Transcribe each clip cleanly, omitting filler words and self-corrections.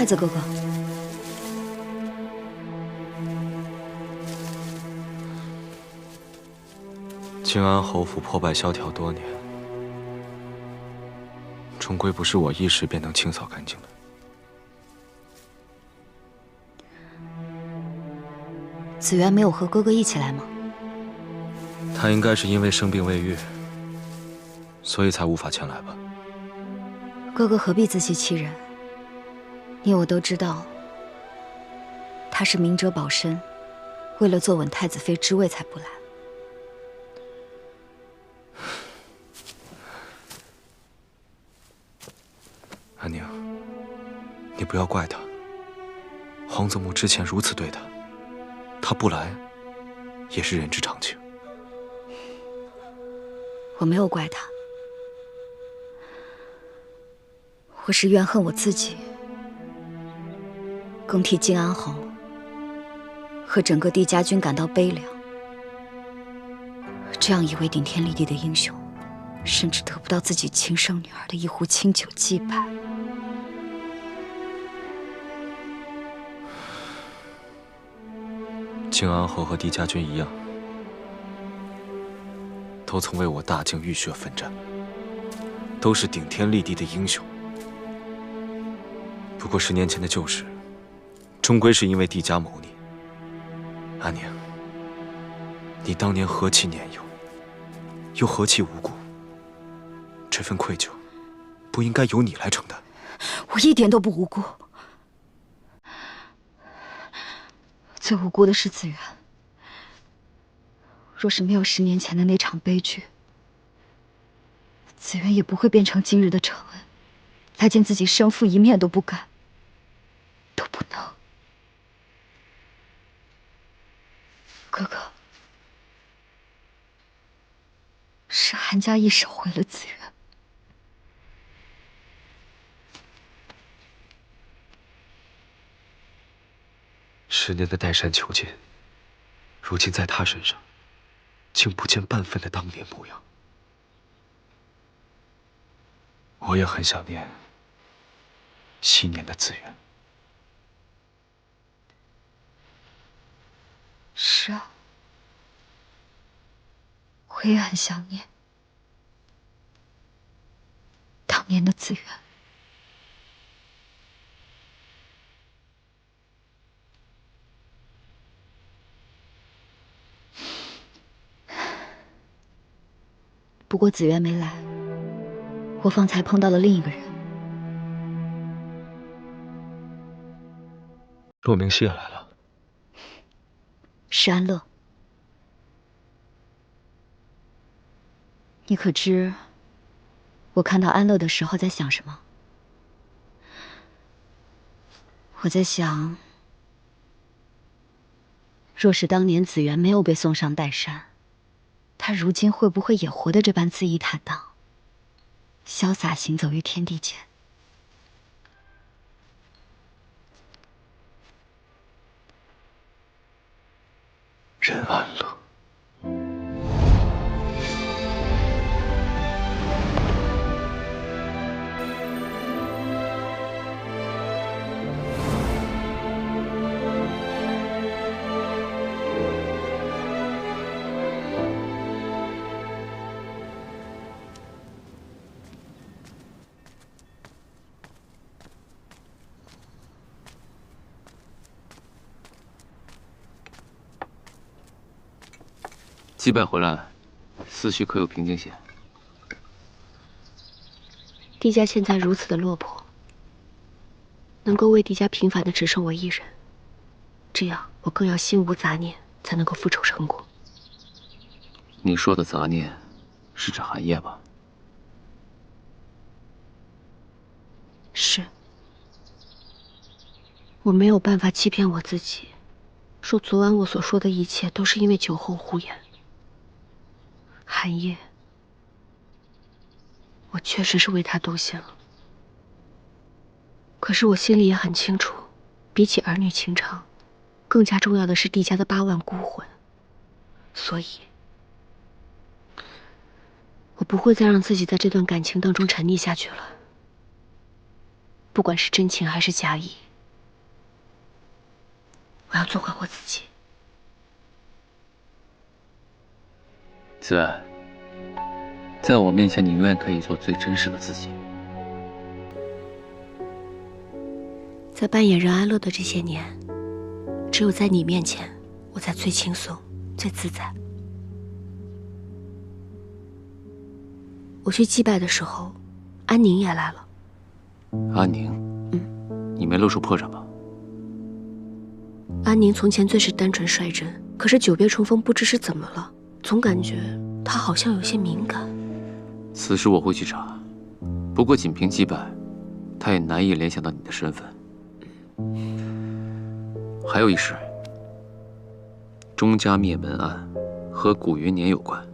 太子哥哥，靖安侯府破败萧条多年，终归不是我一时便能清扫干净的。紫渊没有和哥哥一起来吗？他应该是因为生病未愈，所以才无法前来吧。哥哥何必自欺欺人？你我都知道，他是明哲保身，为了坐稳太子妃之位才不来。安宁，你不要怪他。皇祖母之前如此对他，他不来，也是人之常情。我没有怪他，我是怨恨我自己，更替靖安侯和整个帝家军感到悲凉。这样一位顶天立地的英雄，甚至得不到自己亲生女儿的一壶清酒祭拜。靖安侯和帝家军一样，都曾为我大靖浴血奋战，都是顶天立地的英雄。不过10年前的旧事，终归是因为帝家谋逆。安宁，你当年何其年幼，又何其无辜，这份愧疚，不应该由你来承担。我一点都不无辜，最无辜的是紫渊。若是没有10年前的那场悲剧，紫渊也不会变成今日的承恩，来见自己生父一面都不敢，都不能。哥哥，是韩家一手毁了紫渊。10年的代山囚禁，如今在他身上，竟不见半分的当年模样。我也很想念昔年的紫渊。是啊，我也很想念当年的紫渊。不过紫渊没来，我方才碰到了另一个人。骆明熙也来了。是安乐。你可知我看到安乐的时候在想什么？我在想，若是当年紫渊没有被送上岱山，他如今会不会也活得这般恣意坦荡，潇洒行走于天地间？任安乐。击败回来，思绪可有平静些？帝家现在如此的落魄，能够为帝家平反的只剩我一人，这样我更要心无杂念，才能够复仇成功。你说的杂念，是指寒夜吧？是。我没有办法欺骗我自己，说昨晚我所说的一切都是因为酒后胡言。寒夜，我确实是为他动心了。可是我心里也很清楚，比起儿女情长，更加重要的是帝家的8万孤魂。所以，我不会再让自己在这段感情当中沉溺下去了。不管是真情还是假意，我要做回我自己。子安，在我面前，你永远可以做最真实的自己。在扮演任安乐的这些年，只有在你面前，我才最轻松、最自在。我去祭拜的时候，安宁也来了。安宁，你没露出破绽吧？安宁从前最是单纯率真，可是久别重逢，不知是怎么了，总感觉她好像有些敏感。此事我会去查，不过仅凭祭拜，他也难以联想到你的身份。还有一事，钟家灭门案和古云年有关。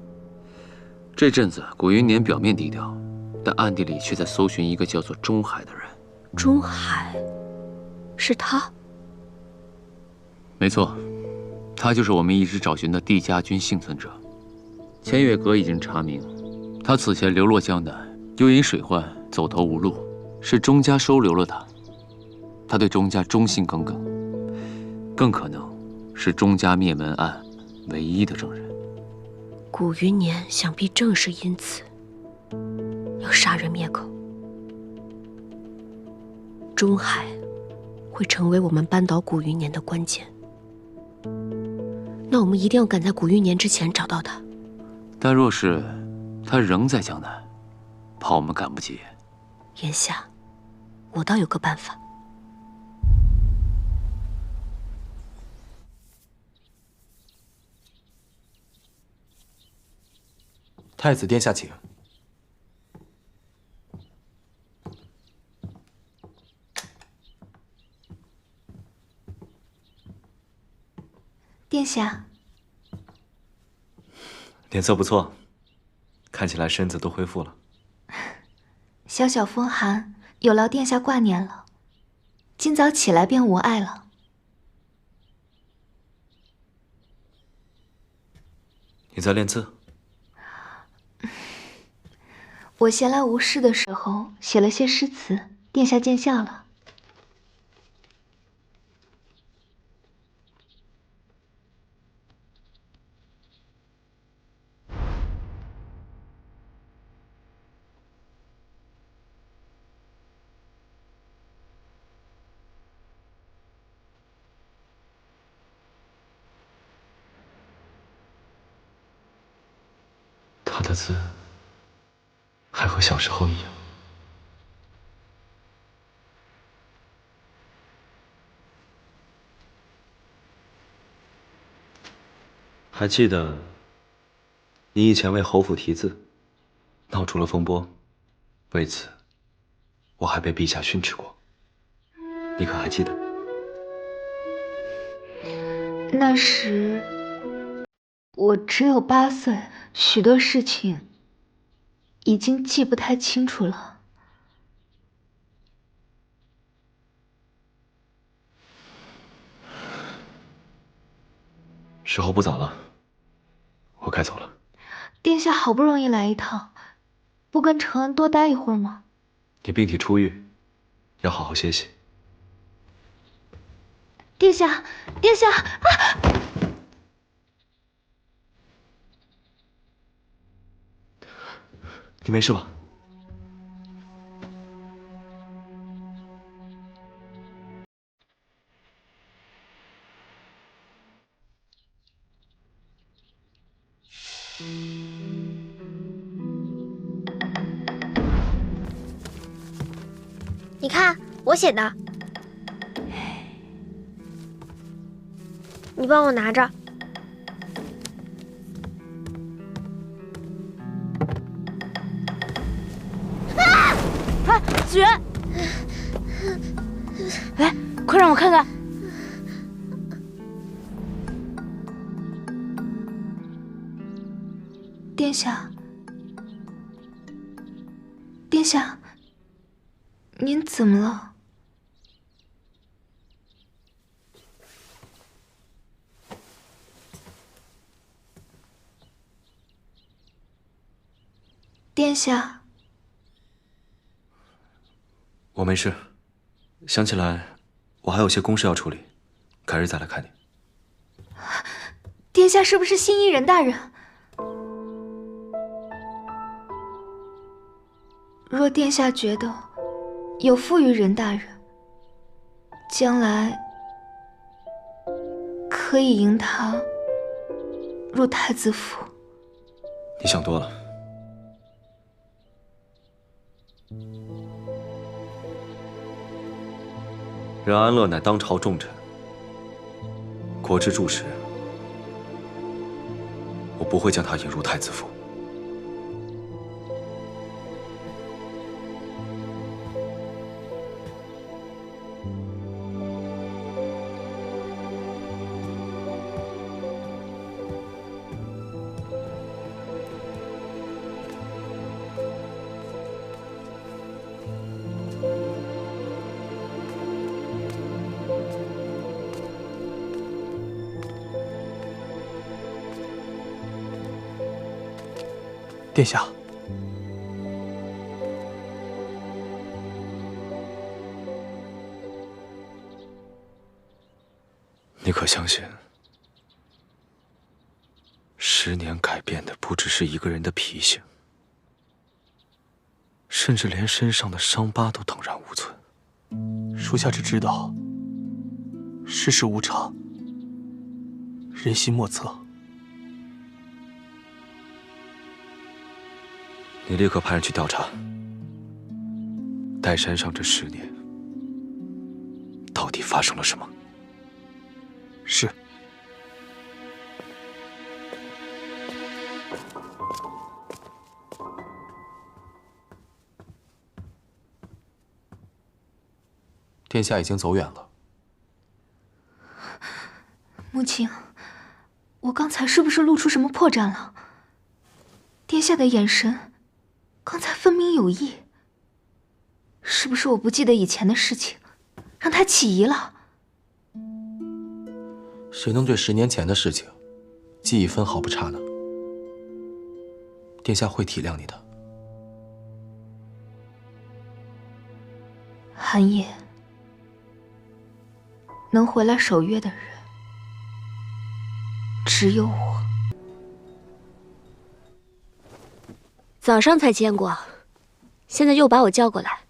这阵子古云年表面低调，但暗地里却在搜寻一个叫做钟海的人。钟海，是他？没错，他就是我们一直找寻的帝家军幸存者。千月阁已经查明，他此前流落江南，又因水患走投无路，是钟家收留了他。他对钟家忠心耿耿，更可能是钟家灭门案唯一的证人。古云年想必正是因此要杀人灭口。钟海会成为我们扳倒古云年的关键。那我们一定要赶在古云年之前找到他。但若是他仍在江南，怕我们赶不及。眼下，我倒有个办法。太子殿下请。殿下，脸色不错，看起来身子都恢复了。小小风寒，有劳殿下挂念了。今早起来便无碍了。你在练字？我闲来无事的时候写了些诗词，殿下见笑了。他的字还和小时候一样。还记得你以前为侯府题字，闹出了风波，为此我还被陛下训斥过，你可还记得？那时我只有8岁，许多事情已经记不太清楚了。时候不早了，我该走了。殿下好不容易来一趟，不跟承恩多待一会儿吗？你病体初愈，要好好歇息。殿下，殿下啊！你没事吧？你看我写的，你帮我拿着。哎，子源，来，快让我看看。殿下，殿下，您怎么了？殿下，我没事，想起来我还有些公事要处理，改日再来看你。殿下是不是心依任大人？若殿下觉得有负于任大人，将来可以迎他入太子府。你想多了。任安乐乃当朝重臣，国之柱石，我不会将他引入太子府。殿下，你可相信，10年改变的不只是一个人的脾性，甚至连身上的伤疤都荡然无存。属下只知道，世事无常，人心莫测。你立刻派人去调查，岱山上这10年到底发生了什么？是。殿下已经走远了。母亲，我刚才是不是露出什么破绽了？殿下的眼神刚才分明有异，是不是我不记得以前的事情，让他起疑了？谁能对10年前的事情记忆分毫不差呢？殿下会体谅你的。寒夜，能回来守约的人只有我。早上才见过，现在又把我叫过来，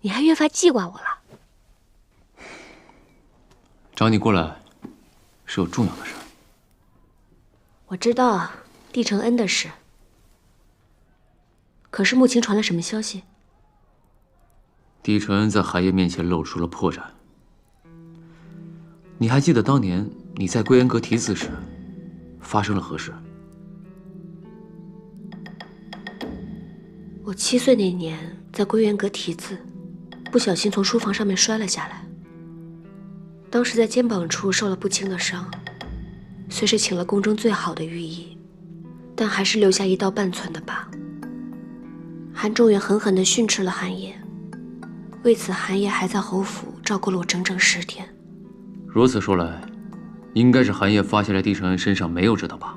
你还越发记挂我了。找你过来是有重要的事。我知道帝承恩的事，可是目前传了什么消息？帝承恩在寒夜面前露出了破绽。你还记得当年你在归恩阁题字时发生了何事？我7岁那年在归元阁题字，不小心从书房上面摔了下来，当时在肩膀处受了不轻的伤，虽是请了宫中最好的御医，但还是留下1道半寸的疤。韩仲远狠狠地训斥了寒夜，为此寒夜还在侯府照顾了我整整10天。如此说来，应该是寒夜发现了帝承恩身上没有这道疤。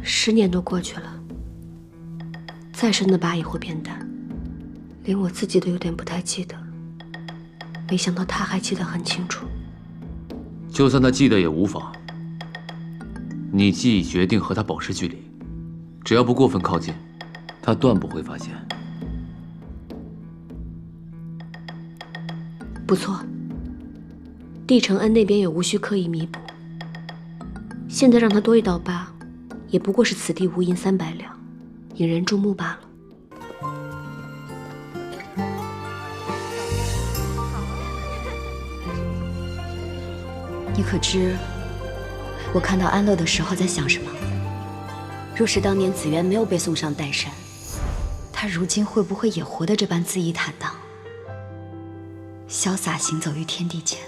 10年都过去了，再深的疤也会变淡，连我自己都有点不太记得，没想到他还记得很清楚。就算他记得也无妨，你既已决定和他保持距离，只要不过分靠近，他断不会发现。不错，帝承恩那边也无需刻意弥补，现在让他多1道疤，也不过是此地无银300两，引人注目罢了。你可知我看到安乐的时候在想什么？若是当年紫渊没有被送上岱山，他如今会不会也活得这般恣意坦荡，潇洒行走于天地间？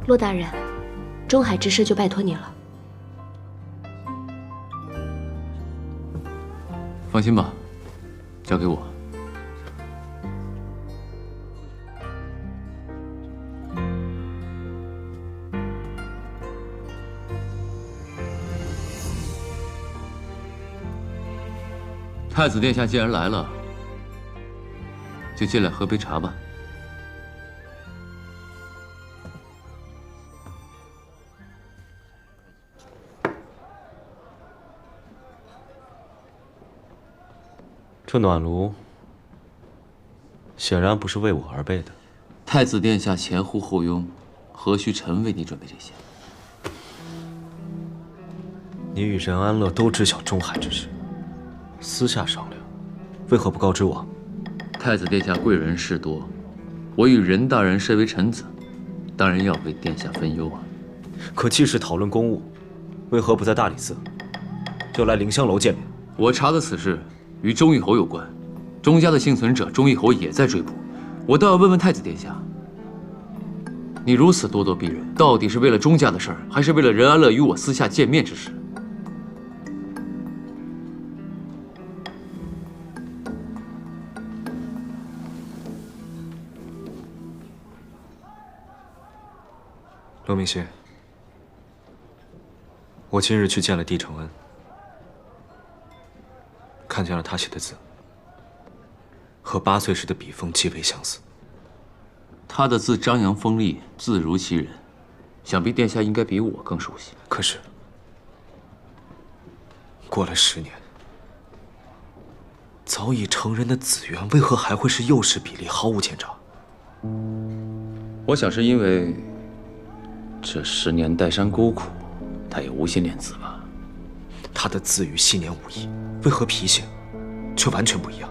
骆大人，中海之事就拜托你了。放心吧，交给我。太子殿下既然来了，就进来喝杯茶吧。这暖炉显然不是为我而备的。太子殿下前呼后拥，何须臣为你准备这些？你与任安乐都知晓中海之事，私下商量，为何不告知我？太子殿下贵人事多，我与任大人身为臣子，当然要为殿下分忧啊。可既是讨论公务，为何不在大理寺，就来凌香楼见面？我查的此事与钟义侯有关，钟家的幸存者钟义侯也在追捕，我倒要问问太子殿下，你如此咄咄逼人，到底是为了钟家的事儿，还是为了任安乐与我私下见面之事？刘明熙，我今日去见了帝承恩，看见了他写的字，和8岁时的笔锋极为相似。他的字张扬锋利，字如其人，想必殿下应该比我更熟悉。可是，过了10年，早已成人的子元为何还会是幼时比例，毫无前兆？我想是因为这10年岱山沟苦，他也无心练字吧。他的字与昔年无异，为何脾性却完全不一样？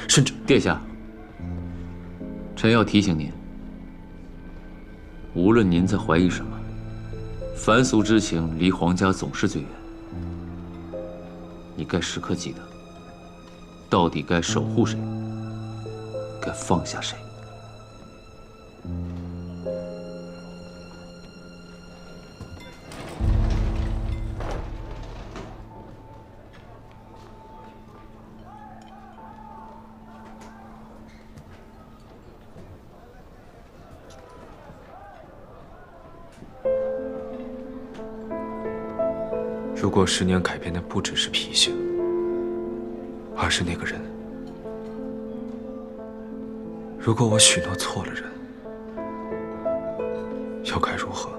甚至殿下，臣要提醒您，无论您在怀疑什么，凡俗之情离皇家总是最远。你该时刻记得，到底该守护谁，该放下谁。如果10年改变的不只是脾性，而是那个人，如果我许诺错了人，又该如何？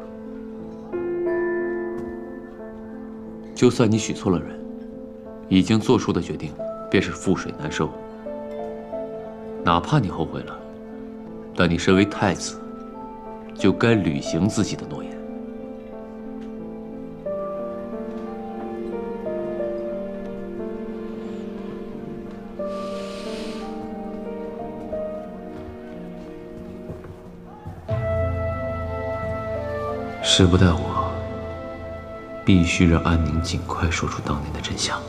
就算你许错了人，已经做出的决定便是覆水难收。哪怕你后悔了，但你身为太子，就该履行自己的诺言。时不待我，必须让安宁尽快说出当年的真相。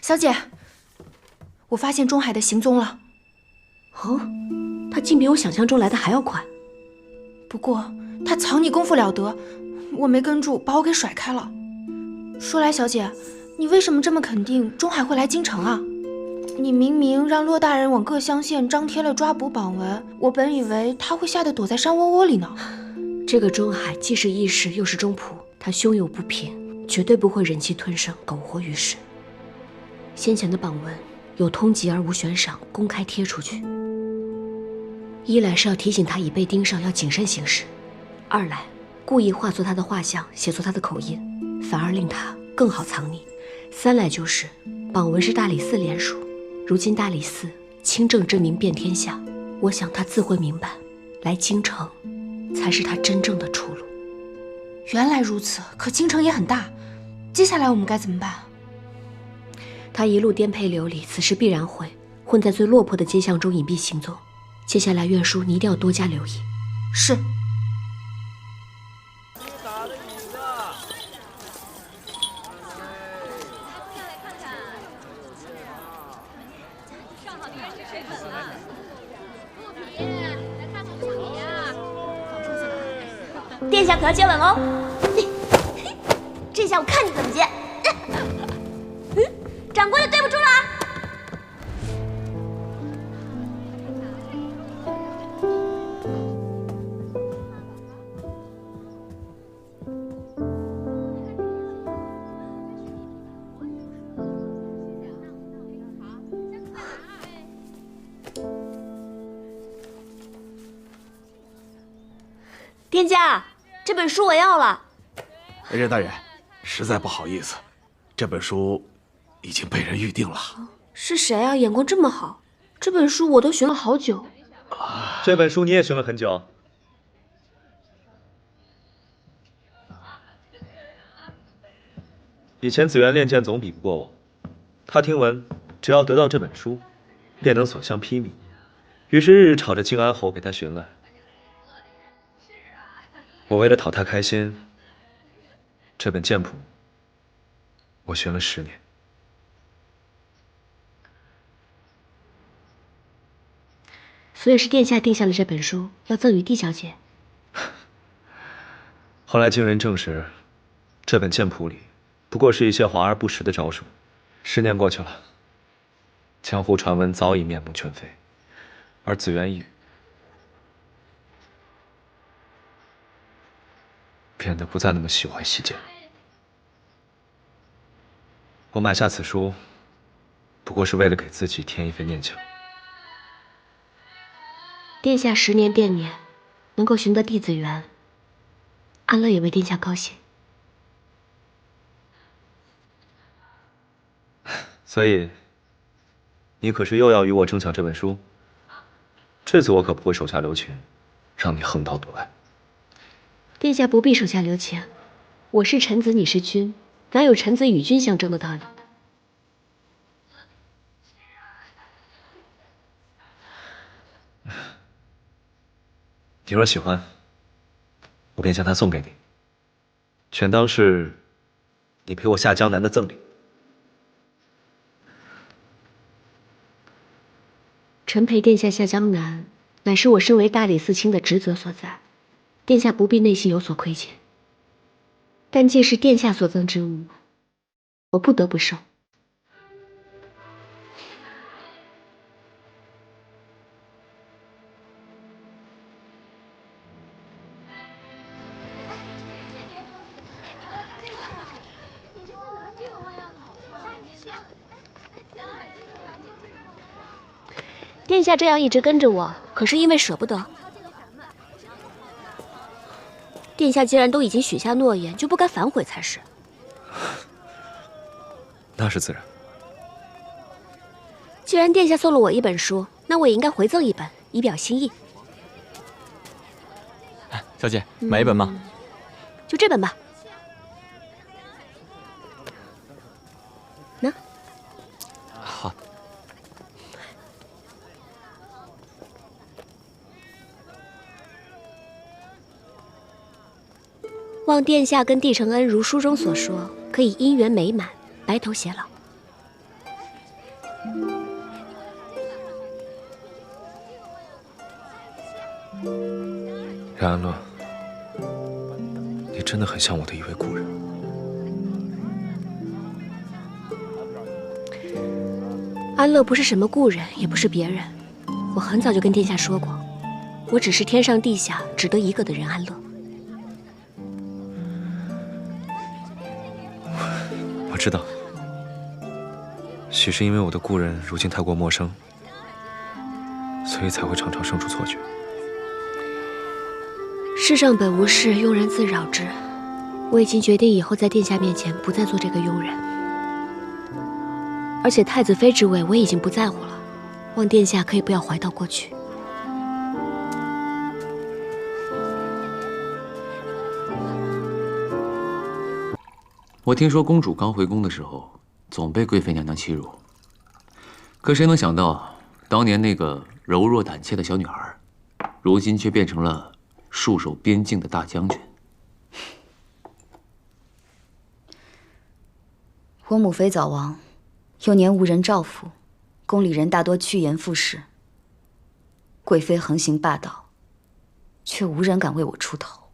小姐，我发现钟海的行踪了。哦，他竟比我想象中来的还要快。不过他藏匿功夫了得，我没跟住，把我给甩开了。说来，小姐，你为什么这么肯定钟海会来京城啊？你明明让骆大人往各乡县张贴了抓捕榜文，我本以为他会吓得躲在山窝窝里呢。这个钟海既是义士，又是忠仆，他胸有不平，绝对不会忍气吞声，苟活于世。先前的榜文有通缉而无悬赏，公开贴出去，一来是要提醒他已被盯上要谨慎行事，二来故意画作他的画像，写作他的口音，反而令他更好藏匿，三来就是榜文是大理寺联署，如今大理寺清正之名遍天下，我想他自会明白，来京城才是他真正的出路。原来如此，可京城也很大，接下来我们该怎么办？他一路颠沛流离，此时必然会混在最落魄的街巷中隐蔽行踪。接下来，院叔你一定要多加留意。是。殿下可要接吻喽！这下我看你怎么接。长官就对不住了啊！殿下，这本书我要了。任大人，实在不好意思，这本书已经被人预定了。是谁啊？眼光这么好，这本书我都寻了好久。这本书你也寻了很久。以前紫渊练剑总比不过我，他听闻只要得到这本书，便能所向披靡，于是日日吵着靖安侯给他寻来。我为了讨他开心，这本剑谱我寻了10年。所以是殿下定下了这本书，要赠与帝小姐。后来经人证实，这本剑谱里不过是一些华而不实的招数。10年过去了，江湖传闻早已面目全非，而紫渊一语，变得不再那么喜欢习剑。我买下此书，不过是为了给自己添一份念想。殿下10年变年，能够寻得弟子缘，安乐也为殿下高兴。所以，你可是又要与我争抢这本书？这次我可不会手下留情，让你横刀夺爱。殿下不必手下留情，我是臣子，你是君，哪有臣子与君相争的道理？你若喜欢，我便将它送给你，全当是你陪我下江南的赠礼。臣陪殿下下江南，乃是我身为大理寺卿的职责所在，殿下不必内心有所亏欠。但既是殿下所赠之物，我不得不收。殿下这样一直跟着我，可是因为舍不得。殿下既然都已经许下诺言，就不该反悔才是。那是自然。既然殿下送了我一本书，那我也应该回赠一本，以表心意。小姐，买一本吗？就这本吧。喏。好。望殿下跟帝承恩如书中所说，可以姻缘美满，白头偕老。冉安乐，你真的很像我的一位故人。安乐不是什么故人，也不是别人。我很早就跟殿下说过，我只是天上地下只得一个的任安乐。我知道，许是因为我的故人如今太过陌生，所以才会常常生出错觉。世上本无事，庸人自扰之。我已经决定以后在殿下面前不再做这个庸人，而且太子妃之位我已经不在乎了，望殿下可以不要怀悼过去。我听说公主刚回宫的时候，总被贵妃娘娘欺辱。可谁能想到，当年那个柔弱胆怯的小女孩，如今却变成了戍守边境的大将军。我母妃早亡，幼年无人照拂，宫里人大多趋炎附势。贵妃横行霸道，却无人敢为我出头。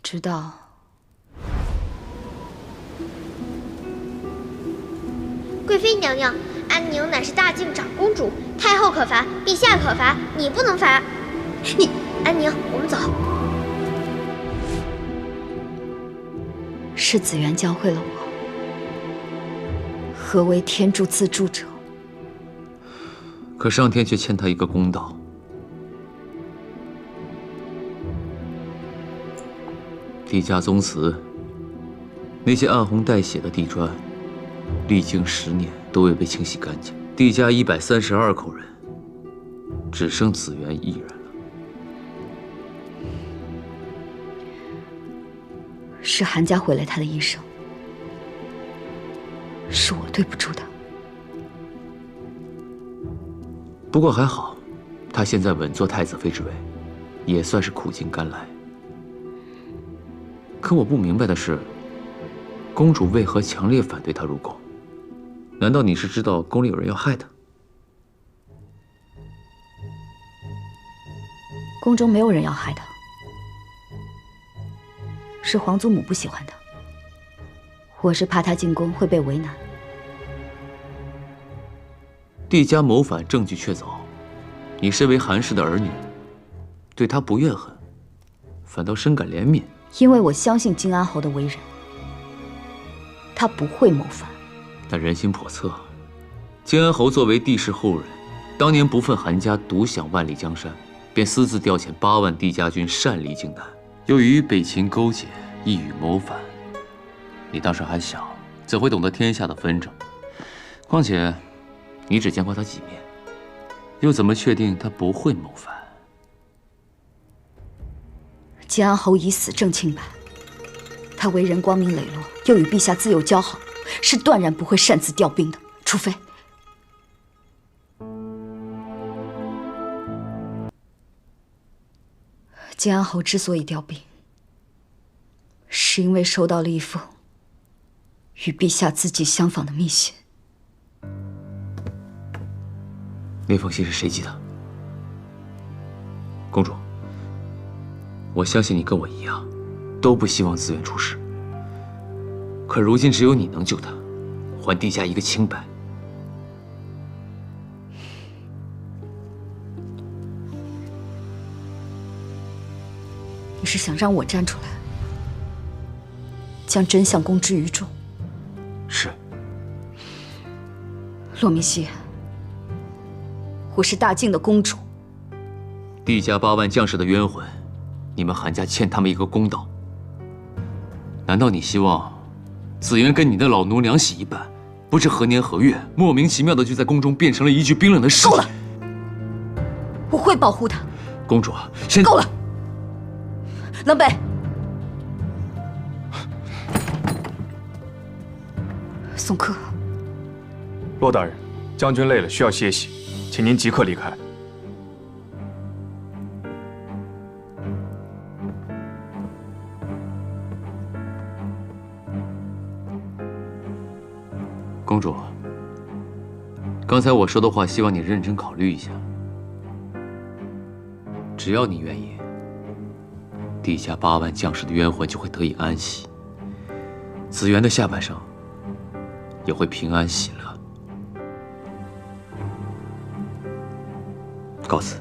知道。贵妃娘娘，安宁乃是大晋长公主，太后可罚，陛下可罚，你不能罚。你，安宁，我们走。是紫渊教会了我何为天助自助者。可上天却欠他一个公道。帝家宗祠那些暗红带血的地砖，历经10年都未被清洗干净。帝家132口人，只剩紫渊一人了。是韩家毁了他的一生，是我对不住他。不过还好，他现在稳坐太子妃之位，也算是苦尽甘来。可我不明白的是，公主为何强烈反对他入宫？难道你是知道宫里有人要害他？宫中没有人要害他，是皇祖母不喜欢他。我是怕他进宫会被为难。帝家谋反，证据确凿，你身为韩氏的儿女，对他不怨恨，反倒深感怜悯。因为我相信金安侯的为人，他不会谋反。但人心叵测，金安侯作为帝室后人，当年不忿韩家独享万里江山，便私自调遣8万帝家军擅离荆南，又与北秦勾结，一语谋反。你当时还小，怎会懂得天下的纷争？况且，你只见过他几面，又怎么确定他不会谋反？金安侯已死证清白，他为人光明磊落，又与陛下自幼交好，是断然不会擅自调兵的，除非……金安侯之所以调兵，是因为收到了一封与陛下字迹相仿的密信。那封信是谁寄的？公主，我相信你跟我一样，都不希望紫渊出事。可如今只有你能救他，还帝家一个清白。你是想让我站出来，将真相公之于众？是。骆明熙，我是大晋的公主，帝家8万将士的冤魂，你们韩家欠他们一个公道。难道你希望紫渊跟你的老奴娘洗一般，不知何年何月，莫名其妙的就在宫中变成了一具冰冷的尸体？够了！我会保护他。公主，现在够了！冷北，宋柯，骆大人，将军累了，需要歇息，请您即刻离开。公主，刚才我说的话，希望你认真考虑一下。只要你愿意，帝家8万将士的冤魂就会得以安息，紫渊的下半生也会平安喜乐。告辞。